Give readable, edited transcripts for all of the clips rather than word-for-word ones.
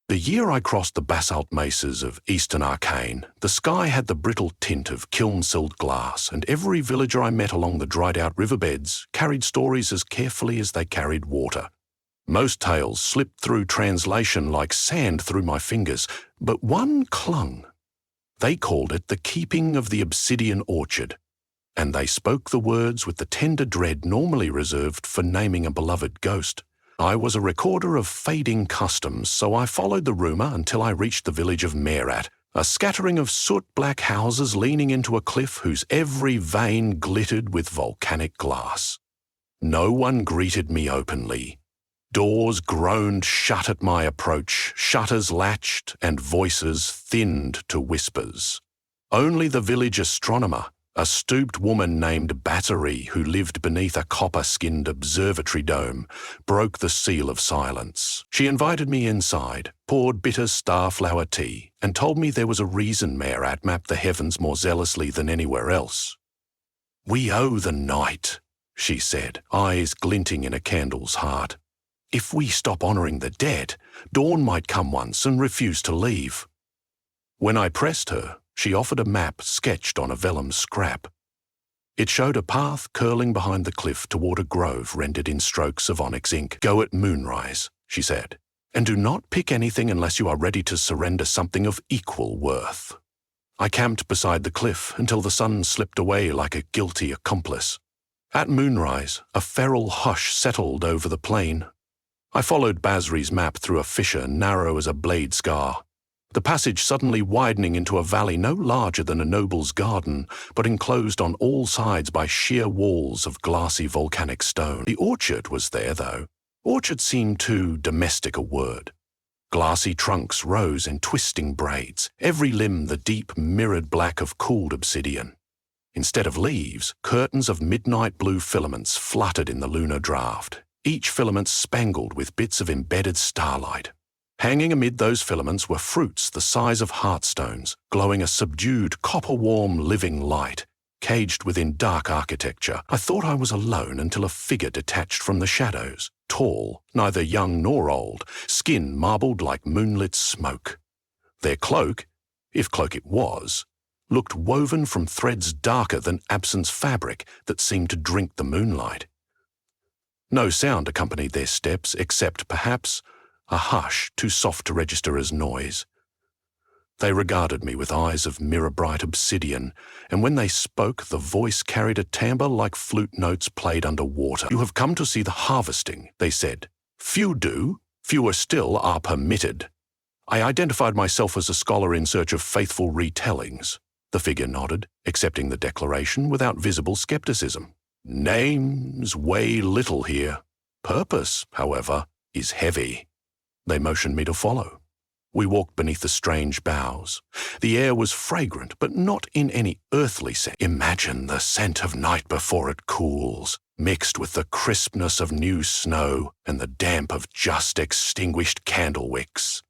The year I crossed the basalt mesas of Eastern Arcane, the sky had the brittle tint of kiln-sealed glass, and every villager I met along the dried-out riverbeds carried stories as carefully as they carried water. Most tales slipped through translation like sand through my fingers, but one clung. They called it the keeping of the Obsidian orchard, and they spoke the words with the tender dread normally reserved for naming a beloved ghost. I was a recorder of fading customs, so I followed the rumour until I reached the village of Merat, a scattering of soot-black houses leaning into a cliff whose every vein glittered with volcanic glass. No one greeted me openly. Doors groaned shut at my approach, shutters latched, and voices thinned to whispers. Only the village astronomer, a stooped woman named Battery who lived beneath a copper-skinned observatory dome, broke the seal of silence. She invited me inside, poured bitter starflower tea, and told me there was a reason Merat mapped the heavens more zealously than anywhere else. "We owe the night," she said, eyes glinting in a candle's heart. "If we stop honouring the dead, dawn might come once and refuse to leave." When I pressed her, she offered a map sketched on a vellum scrap. It showed a path curling behind the cliff toward a grove rendered in strokes of onyx ink. "Go at moonrise," she said, "and do not pick anything unless you are ready to surrender something of equal worth." I camped beside the cliff until the sun slipped away like a guilty accomplice. At moonrise, a feral hush settled over the plain. I followed Basri's map through a fissure narrow as a blade scar, the passage suddenly widening into a valley no larger than a noble's garden, but enclosed on all sides by sheer walls of glassy volcanic stone. The orchard was there, though. Orchard seemed too domestic a word. Glassy trunks rose in twisting braids, every limb the deep mirrored black of cooled obsidian. Instead of leaves, curtains of midnight blue filaments fluttered in the lunar draught, each filament spangled with bits of embedded starlight. Hanging amid those filaments were fruits the size of heartstones, glowing a subdued, copper-warm, living light. Caged within dark architecture, I thought I was alone until a figure detached from the shadows, tall, neither young nor old, skin marbled like moonlit smoke. Their cloak, if cloak it was, looked woven from threads darker than absence fabric that seemed to drink the moonlight. No sound accompanied their steps except, perhaps, a hush too soft to register as noise. They regarded me with eyes of mirror-bright obsidian, and when they spoke, the voice carried a timbre like flute notes played under water. "You have come to see the harvesting," they said. "Few do, fewer still are permitted." I identified myself as a scholar in search of faithful retellings. The figure nodded, accepting the declaration without visible skepticism. "Names weigh little here. Purpose, however, is heavy." They motioned me to follow. We walked beneath the strange boughs. The air was fragrant, but not in any earthly sense. Imagine the scent of night before it cools, mixed with the crispness of new snow and the damp of just extinguished candle wicks.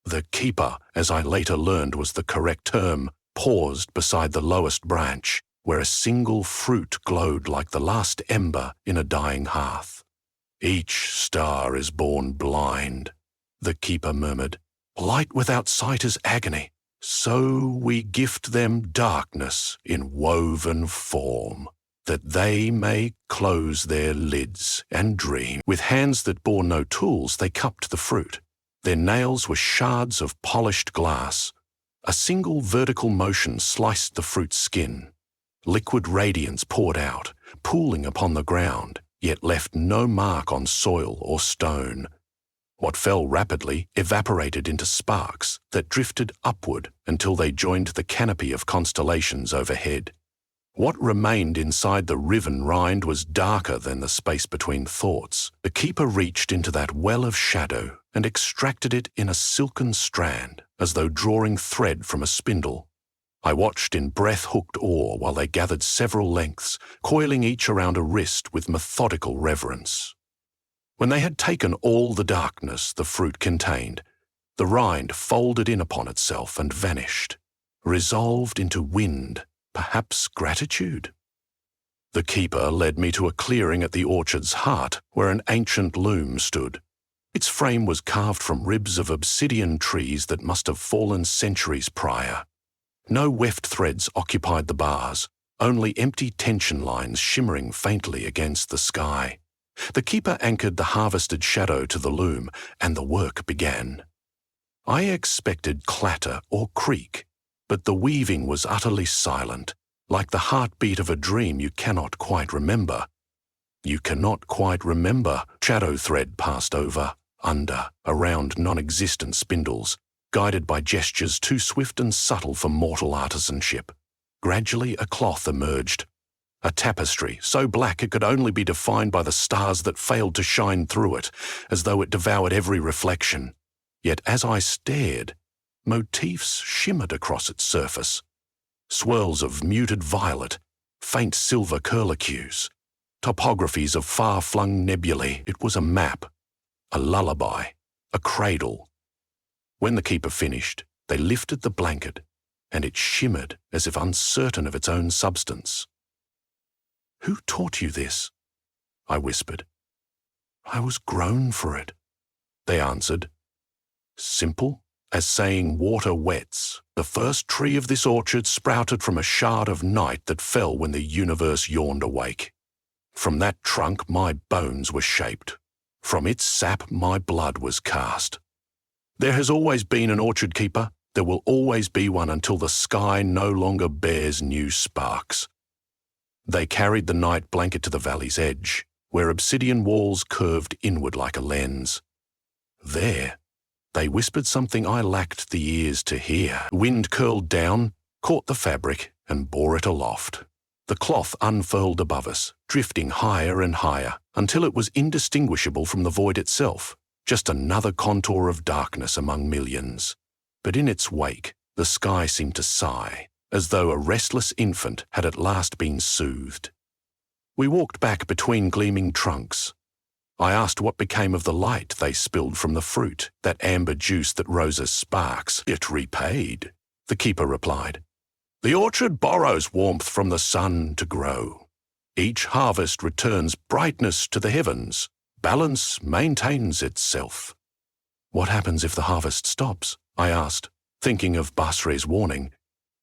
The keeper, as I later learned was the correct term, paused beside the lowest branch, where a single fruit glowed like the last ember in a dying hearth. "Each star is born blind," the keeper murmured. "Light without sight is agony. So we gift them darkness in woven form, that they may close their lids and dream." With hands that bore no tools, they cupped the fruit. Their nails were shards of polished glass. A single vertical motion sliced the fruit's skin. Liquid radiance poured out, pooling upon the ground, yet left no mark on soil or stone. What fell rapidly evaporated into sparks that drifted upward until they joined the canopy of constellations overhead. What remained inside the riven rind was darker than the space between thoughts. The keeper reached into that well of shadow and extracted it in a silken strand, as though drawing thread from a spindle. I watched in breath-hooked awe while they gathered several lengths, coiling each around a wrist with methodical reverence. When they had taken all the darkness the fruit contained, the rind folded in upon itself and vanished, resolved into wind, perhaps gratitude. The keeper led me to a clearing at the orchard's heart where an ancient loom stood. Its frame was carved from ribs of obsidian trees that must have fallen centuries prior. No weft threads occupied the bars, only empty tension lines shimmering faintly against the sky. The keeper anchored the harvested shadow to the loom, and the work began. I expected clatter or creak, but the weaving was utterly silent, like the heartbeat of a dream you cannot quite remember. You cannot quite remember. Shadow thread passed over, under, around non-existent spindles, guided by gestures too swift and subtle for mortal artisanship. Gradually a cloth emerged, a tapestry so black it could only be defined by the stars that failed to shine through it, as though it devoured every reflection. Yet as I stared, motifs shimmered across its surface. Swirls of muted violet, faint silver curlicues, topographies of far-flung nebulae. It was a map, a lullaby, a cradle. When the keeper finished, they lifted the blanket, and it shimmered as if uncertain of its own substance. "Who taught you this?" I whispered. "I was grown for it," they answered. Simple as saying water wets, the first tree of this orchard sprouted from a shard of night that fell when the universe yawned awake. From that trunk my bones were shaped. From its sap my blood was cast. There has always been an orchard keeper. There will always be one until the sky no longer bears new sparks. They carried the night blanket to the valley's edge, where obsidian walls curved inward like a lens. There, they whispered something I lacked the ears to hear. Wind curled down, caught the fabric, and bore it aloft. The cloth unfurled above us, drifting higher and higher, until it was indistinguishable from the void itself, just another contour of darkness among millions. But in its wake, the sky seemed to sigh, as though a restless infant had at last been soothed. We walked back between gleaming trunks. I asked what became of the light they spilled from the fruit, that amber juice that rose as sparks. "It repaid," the keeper replied. "The orchard borrows warmth from the sun to grow. Each harvest returns brightness to the heavens. Balance maintains itself." "What happens if the harvest stops?" I asked, thinking of Basre's warning.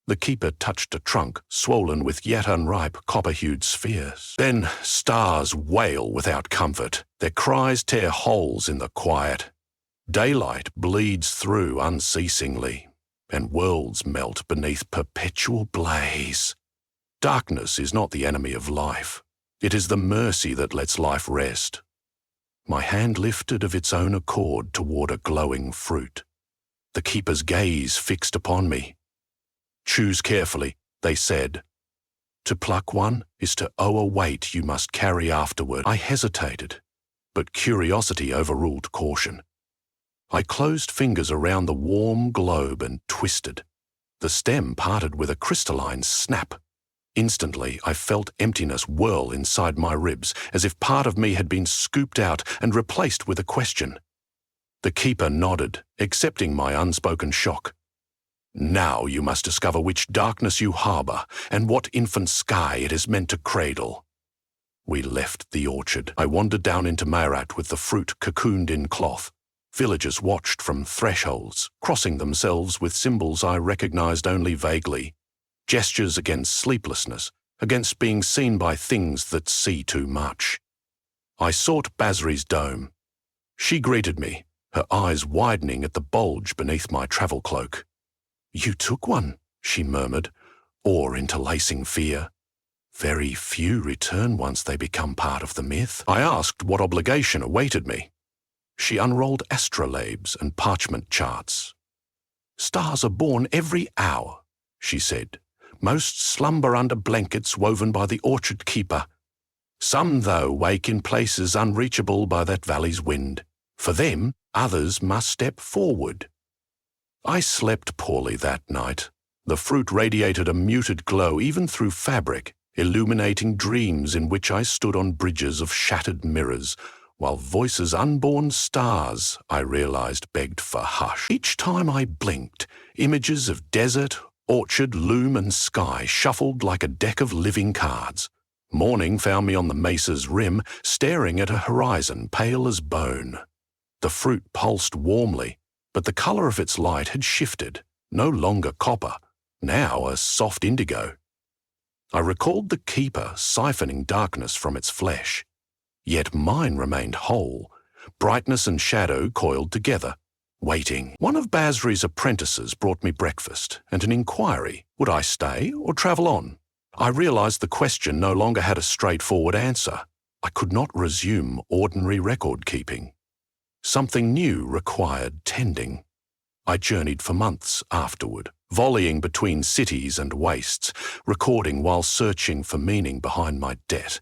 The keeper touched a trunk swollen with yet unripe copper-hued spheres. "Then stars wail without comfort. Their cries tear holes in the quiet. Daylight bleeds through unceasingly, and worlds melt beneath perpetual blaze. Darkness is not the enemy of life. It is the mercy that lets life rest." My hand lifted of its own accord toward a glowing fruit. The keeper's gaze fixed upon me. "Choose carefully," they said. "To pluck one is to owe a weight you must carry afterward." I hesitated, but curiosity overruled caution. I closed fingers around the warm globe and twisted. The stem parted with a crystalline snap. Instantly, I felt emptiness whirl inside my ribs, as if part of me had been scooped out and replaced with a question. The keeper nodded, accepting my unspoken shock. "Now you must discover which darkness you harbour and what infant sky it is meant to cradle." We left the orchard. I wandered down into Mayrat with the fruit cocooned in cloth. Villagers watched from thresholds, crossing themselves with symbols I recognized only vaguely. Gestures against sleeplessness, against being seen by things that see too much. I sought Basri's dome. She greeted me, her eyes widening at the bulge beneath my travel cloak. "You took one," she murmured, awe interlacing fear. "Very few return once they become part of the myth." I asked what obligation awaited me. She unrolled astrolabes and parchment charts. "Stars are born every hour," she said. "Most slumber under blankets woven by the orchard keeper. Some, though, wake in places unreachable by that valley's wind. For them, others must step forward." I slept poorly that night. The fruit radiated a muted glow even through fabric, illuminating dreams in which I stood on bridges of shattered mirrors, while voices unborn stars, I realized, begged for hush. Each time I blinked, images of desert, orchard, loom, and sky shuffled like a deck of living cards. Morning found me on the mesa's rim, staring at a horizon pale as bone. The fruit pulsed warmly, but the colour of its light had shifted, no longer copper, now a soft indigo. I recalled the keeper siphoning darkness from its flesh. Yet mine remained whole, brightness and shadow coiled together, waiting. One of Basri's apprentices brought me breakfast and an inquiry, would I stay or travel on? I realised the question no longer had a straightforward answer. I could not resume ordinary record-keeping. Something new required tending. I journeyed for months afterward, volleying between cities and wastes, recording while searching for meaning behind my debt.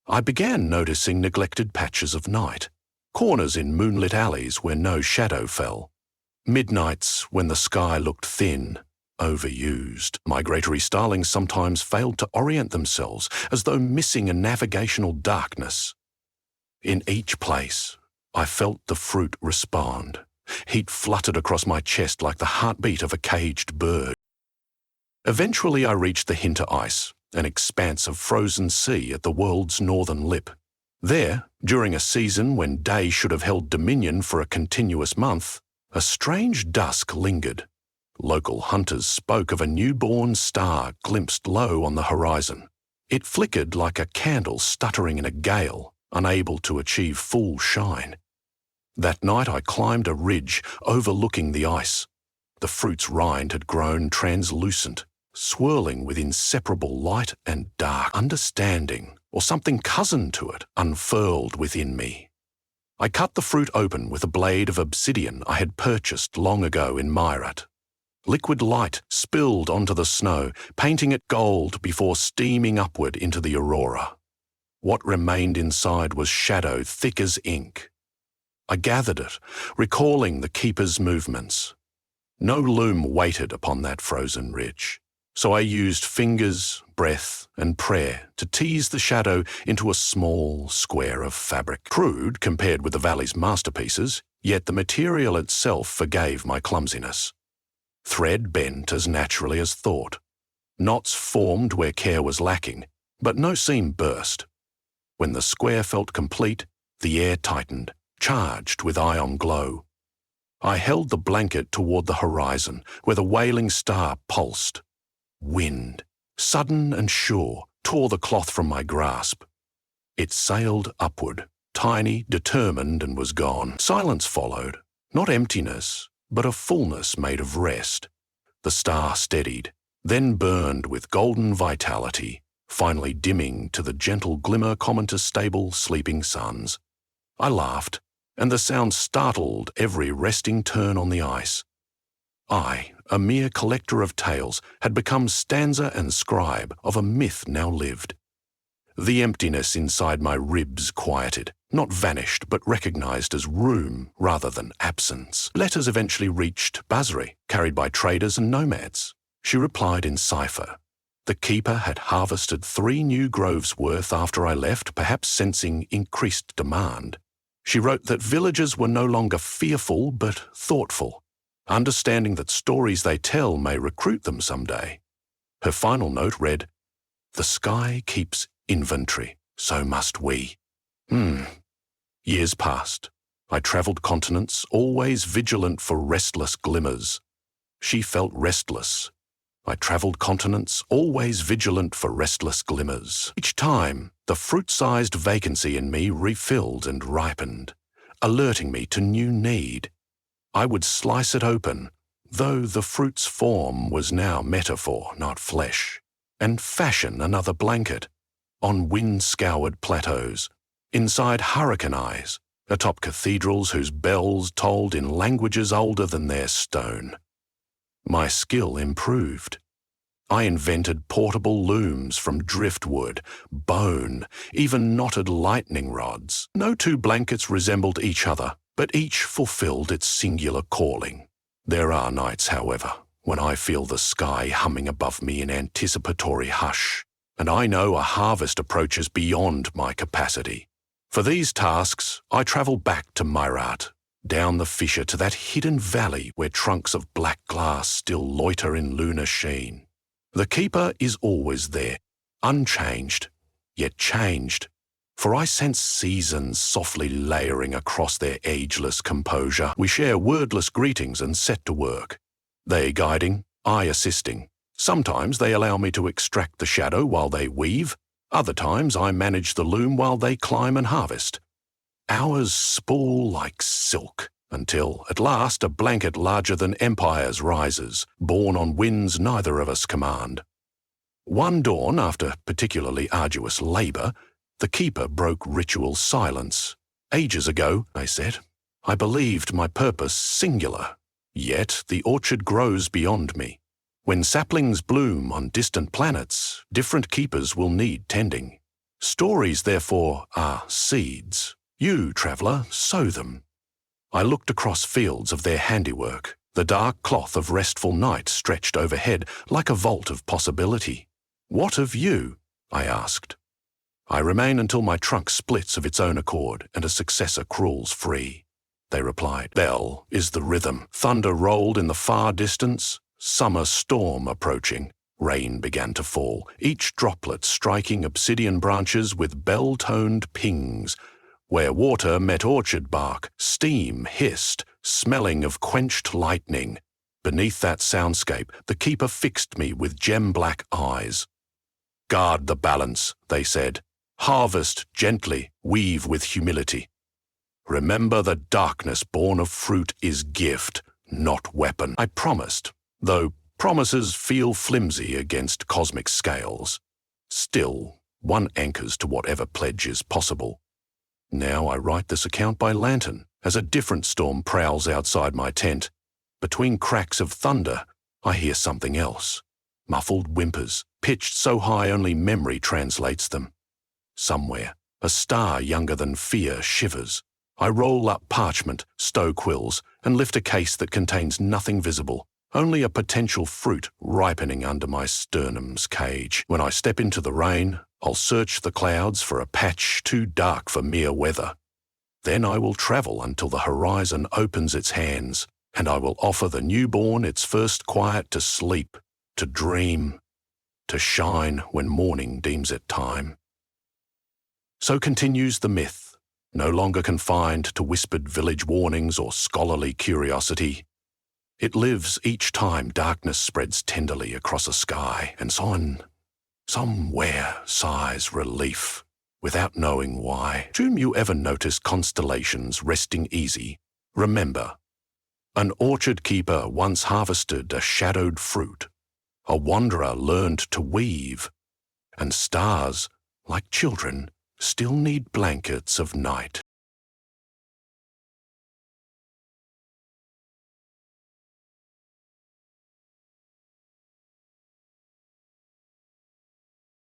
I began noticing neglected patches of night, corners in moonlit alleys where no shadow fell, midnights when the sky looked thin, overused. Migratory starlings sometimes failed to orient themselves, as though missing a navigational darkness. In each place, I felt the fruit respond. Heat fluttered across my chest like the heartbeat of a caged bird. Eventually I reached the Hinter Ice, an expanse of frozen sea at the world's northern lip. There, during a season when day should have held dominion for a continuous month, a strange dusk lingered. Local hunters spoke of a newborn star glimpsed low on the horizon. It flickered like a candle stuttering in a gale, unable to achieve full shine. That night I climbed a ridge overlooking the ice. The fruit's rind had grown translucent, swirling with inseparable light and dark. Understanding, or something cousin to it, unfurled within me. I cut the fruit open with a blade of obsidian I had purchased long ago in Myrat. Liquid light spilled onto the snow, painting it gold before steaming upward into the aurora. What remained inside was shadow thick as ink. I gathered it, recalling the keeper's movements. No loom waited upon that frozen ridge, so I used fingers, breath, and prayer to tease the shadow into a small square of fabric. Crude compared with the valley's masterpieces, yet the material itself forgave my clumsiness. Thread bent as naturally as thought. Knots formed where care was lacking, but no seam burst. When the square felt complete, the air tightened, charged with ion glow. I held the blanket toward the horizon, where the wailing star pulsed. Wind, sudden and sure, tore the cloth from my grasp. It sailed upward, tiny, determined, and was gone. Silence followed, not emptiness, but a fullness made of rest. The star steadied, then burned with golden vitality, finally dimming to the gentle glimmer common to stable, sleeping suns. I laughed, and the sound startled every resting turn on the ice. I, a mere collector of tales, had become stanza and scribe of a myth now lived. The emptiness inside my ribs quieted, not vanished but recognized as room rather than absence. Letters eventually reached Basri, carried by traders and nomads. She replied in cipher. The keeper had harvested 3 new groves worth after I left, perhaps sensing increased demand. She wrote that villagers were no longer fearful but thoughtful, understanding that stories they tell may recruit them someday. Her final note read, "The sky keeps inventory, so must we." Years passed. I travelled continents, always vigilant for restless glimmers. She felt restless. I travelled continents, always vigilant for restless glimmers. Each time, the fruit-sized vacancy in me refilled and ripened, alerting me to new need. I would slice it open, though the fruit's form was now metaphor, not flesh, and fashion another blanket, on wind-scoured plateaus, inside hurricane eyes, atop cathedrals whose bells tolled in languages older than their stone. My skill improved. I invented portable looms from driftwood, bone, even knotted lightning rods. No 2 blankets resembled each other, but each fulfilled its singular calling. There are nights, however, when I feel the sky humming above me in anticipatory hush, and I know a harvest approaches beyond my capacity. For these tasks, I travel back to Myrat, down the fissure to that hidden valley where trunks of black glass still loiter in lunar sheen. The keeper is always there, unchanged, yet changed. For I sense seasons softly layering across their ageless composure. We share wordless greetings and set to work. They guiding, I assisting. Sometimes they allow me to extract the shadow while they weave. Other times I manage the loom while they climb and harvest. Hours spool like silk, until, at last, a blanket larger than empires rises, borne on winds neither of us command. One dawn, after particularly arduous labour, the keeper broke ritual silence. Ages ago, I said, I believed my purpose singular. Yet the orchard grows beyond me. When saplings bloom on distant planets, different keepers will need tending. Stories, therefore, are seeds. You, traveller, sow them. I looked across fields of their handiwork. The dark cloth of restful night stretched overhead like a vault of possibility. What of you? I asked. I remain until my trunk splits of its own accord and a successor crawls free. They replied, Bell is the rhythm. Thunder rolled in the far distance. Summer storm approaching. Rain began to fall, each droplet striking obsidian branches with bell-toned pings. Where water met orchard bark, steam hissed, smelling of quenched lightning. Beneath that soundscape, the keeper fixed me with gem-black eyes. Guard the balance, they said. Harvest gently, weave with humility. Remember the darkness born of fruit is gift, not weapon. I promised, though promises feel flimsy against cosmic scales. Still, one anchors to whatever pledge is possible. Now I write this account by lantern, as a different storm prowls outside my tent. Between cracks of thunder, I hear something else. Muffled whimpers, pitched so high only memory translates them. Somewhere, a star younger than fear shivers. I roll up parchment, stow quills, and lift a case that contains nothing visible, only a potential fruit ripening under my sternum's cage. When I step into the rain, I'll search the clouds for a patch too dark for mere weather. Then I will travel until the horizon opens its hands, and I will offer the newborn its first quiet to sleep, to dream, to shine when morning deems it time. So continues the myth, no longer confined to whispered village warnings or scholarly curiosity. It lives each time darkness spreads tenderly across a sky, and somewhere sighs relief, without knowing why. Do you ever notice constellations resting easy? Remember, an orchard keeper once harvested a shadowed fruit. A wanderer learned to weave. And stars, like children, still need blankets of night.